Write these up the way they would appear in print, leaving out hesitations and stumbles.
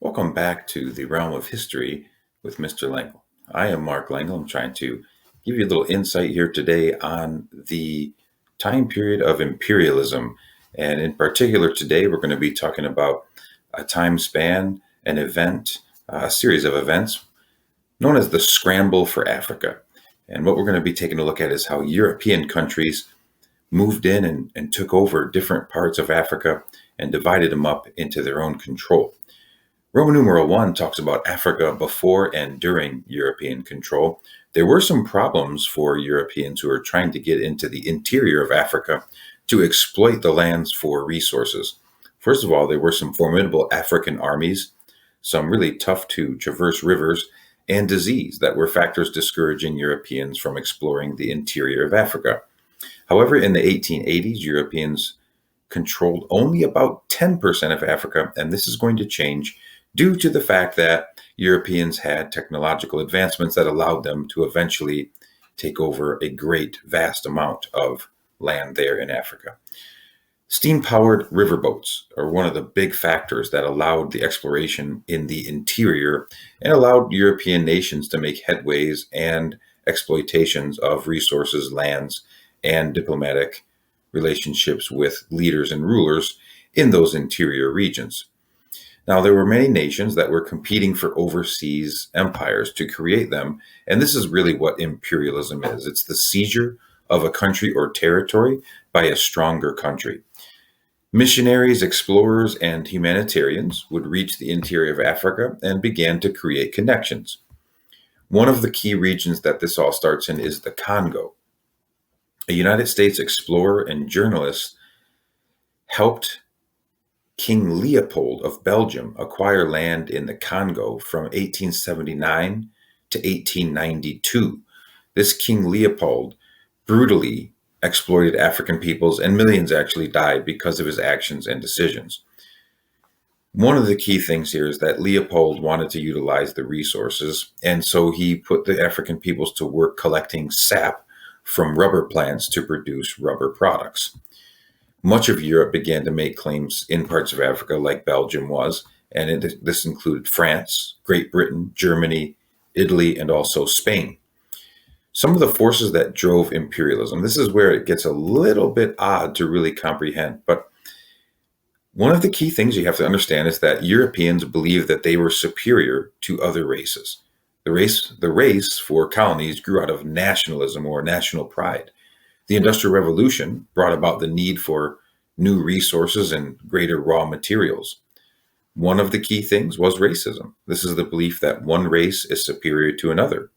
Welcome back to the realm of history with Mr. Langle. I am Mark Langle. I'm trying to give you a little insight here today on the time period of imperialism. And in particular, today we're going to be talking about a time span, an event, a series of events known as the Scramble for Africa. And what we're going to be taking a look at is how European countries moved in and took over different parts of Africa and divided them up into their own control. Roman numeral 1 talks about Africa before and during European control. There were some problems for Europeans who were trying to get into the interior of Africa to exploit the lands for resources. First of all, there were some formidable African armies, some really tough to traverse rivers, and disease that were factors discouraging Europeans from exploring the interior of Africa. However, in the 1880s, Europeans controlled only about 10% of Africa, and this is going to change due to the fact that Europeans had technological advancements that allowed them to eventually take over a great, vast amount of land there in Africa. Steam-powered riverboats are one of the big factors that allowed the exploration in the interior and allowed European nations to make headways and exploitations of resources, lands, and diplomatic relationships with leaders and rulers in those interior regions. Now, there were many nations that were competing for overseas empires to create them, and this is really what imperialism is. It's the seizure of a country or territory by a stronger country. Missionaries, explorers, and humanitarians would reach the interior of Africa and began to create connections. One of the key regions that this all starts in is the Congo. A United States explorer and journalist helped King Leopold of Belgium acquire land in the Congo from 1879 to 1892. This King Leopold brutally exploited African peoples, and millions actually died because of his actions and decisions. One of the key things here is that Leopold wanted to utilize the resources, and so he put the African peoples to work collecting sap from rubber plants to produce rubber products. Much of Europe began to make claims in parts of Africa, like Belgium was, and this included France, Great Britain, Germany, Italy, and also Spain. Some of the forces that drove imperialism, this is where it gets a little bit odd to really comprehend, but one of the key things you have to understand is that Europeans believed that they were superior to other races. The race for colonies grew out of nationalism or national pride. The Industrial Revolution brought about the need for new resources and greater raw materials. One of the key things was racism. This is the belief that one race is superior to another.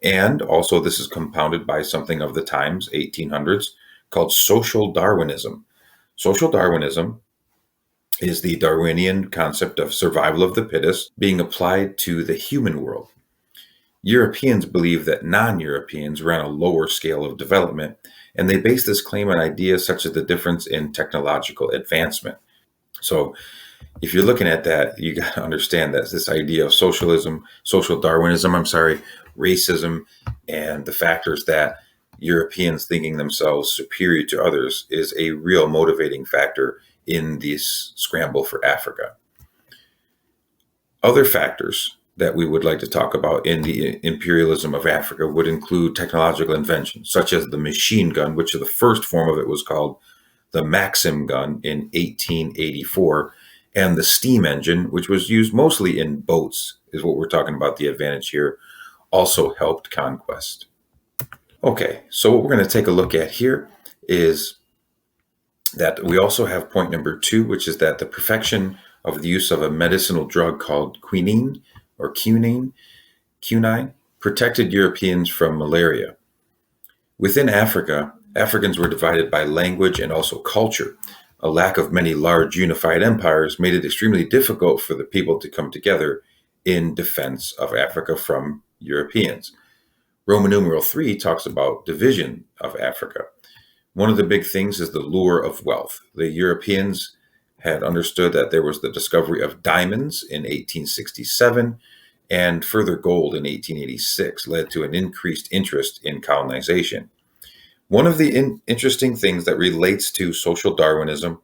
And also this is compounded by something of the times, 1800s, called Social Darwinism. Social Darwinism is the Darwinian concept of survival of the fittest being applied to the human world. Europeans believe that non-Europeans were on a lower scale of development, and they base this claim on ideas such as the difference in technological advancement. So if you're looking at that, you got to understand that this idea of social Darwinism, racism, and the factors that Europeans thinking themselves superior to others is a real motivating factor in this scramble for Africa. Other factors that we would like to talk about in the imperialism of Africa would include technological inventions, such as the machine gun, which the first form of it was called the Maxim gun in 1884, and the steam engine, which was used mostly in boats, is what we're talking about. The advantage here also helped conquest. Okay, so what we're going to take a look at here is that we also have point number 2, which is that the perfection of the use of a medicinal drug called quinine, protected Europeans from malaria. Within Africa, Africans were divided by language and also culture. A lack of many large unified empires made it extremely difficult for the people to come together in defense of Africa from Europeans. Roman numeral 3 talks about division of Africa. One of the big things is the lure of wealth. The Europeans had understood that there was the discovery of diamonds in 1867, and further gold in 1886 led to an increased interest in colonization. One of the interesting things that relates to social Darwinism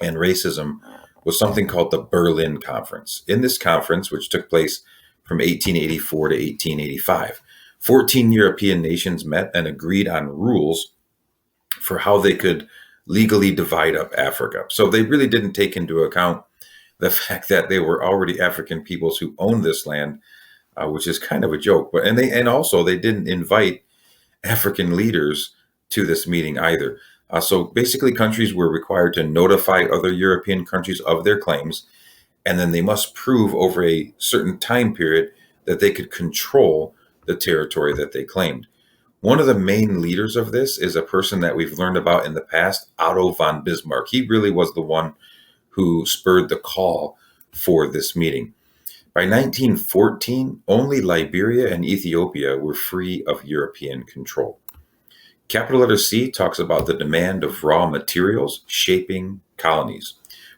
and racism was something called the Berlin Conference. In this conference, which took place from 1884 to 1885, 14 European nations met and agreed on rules for how they could legally divide up Africa. So they really didn't take into account the fact that they were already African peoples who owned this land, which is kind of a joke. But and also they didn't invite African leaders to this meeting either. So basically, countries were required to notify other European countries of their claims, and then they must prove over a certain time period that they could control the territory that they claimed. One of the main leaders of this is a person that we've learned about in the past, Otto von Bismarck. He really was the one who spurred the call for this meeting. By 1914, only Liberia and Ethiopia were free of European control. Capital letter C talks about the demand of raw materials shaping colonies.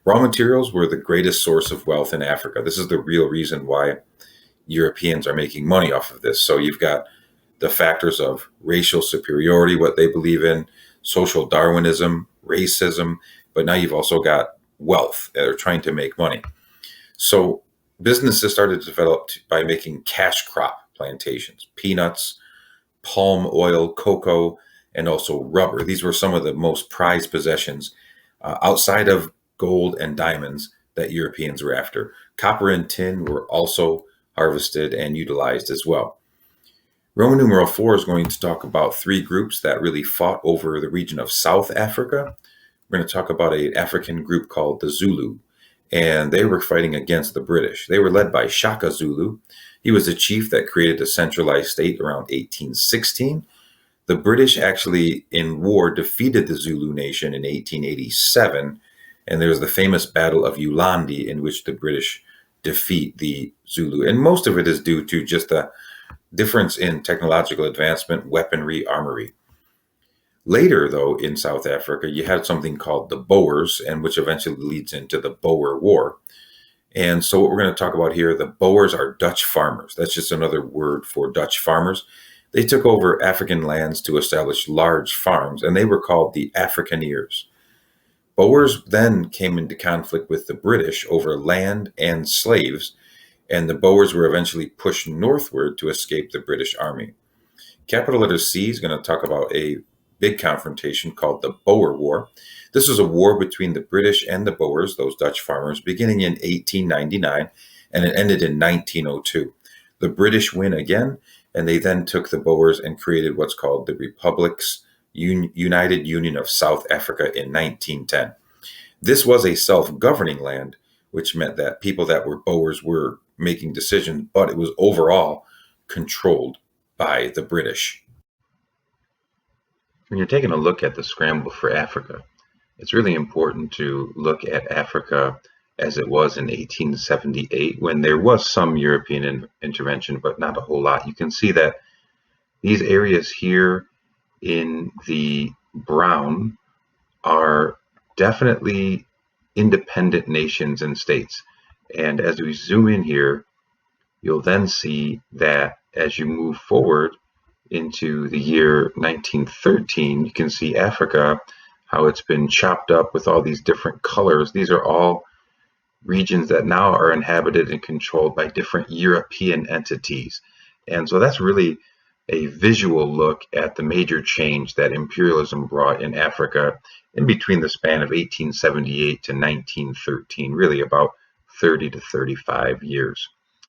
Raw materials were the greatest source of wealth in Africa. This is the real reason why Europeans are making money off of this. So you've got the factors of racial superiority, what they believe in, social Darwinism, racism, but now you've also got wealth that are trying to make money. So businesses started to develop by making cash crop plantations, peanuts, palm oil, cocoa, and also rubber. These were some of the most prized possessions outside of gold and diamonds that Europeans were after. Copper and tin were also harvested and utilized as well. Roman numeral 4 is going to talk about three groups that really fought over the region of South Africa. We're going to talk about an African group called the Zulu, and they were fighting against the British. They were led by Shaka Zulu. He was a chief that created a centralized state around 1816. The British actually, in war, defeated the Zulu nation in 1887, and there was the famous Battle of Ulandi in which the British defeat the Zulu. And most of it is due to just the difference in technological advancement, weaponry, armory. Later, though, in South Africa, you had something called the Boers, and which eventually leads into the Boer War. And so what we're going to talk about here, the Boers are Dutch farmers. That's just another word for Dutch farmers. They took over African lands to establish large farms, and they were called the Afrikaneers. Boers then came into conflict with the British over land and slaves, and the Boers were eventually pushed northward to escape the British army. Capital letter C is going to talk about a big confrontation called the Boer War. This was a war between the British and the Boers, those Dutch farmers, beginning in 1899, and it ended in 1902. The British win again, and they then took the Boers and created what's called the Republic's United Union of South Africa in 1910. This was a self-governing land, which meant that people that were Boers were making decisions, but it was overall controlled by the British. When you're taking a look at the scramble for Africa, it's really important to look at Africa as it was in 1878, when there was some European intervention, but not a whole lot. You can see that these areas here in the brown are definitely independent nations and states. And as we zoom in here, you'll then see that as you move forward into the year 1913, you can see Africa, how it's been chopped up with all these different colors. These are all regions that now are inhabited and controlled by different European entities. And so that's really a visual look at the major change that imperialism brought in Africa in between the span of 1878 to 1913, really about 30 to 35 years.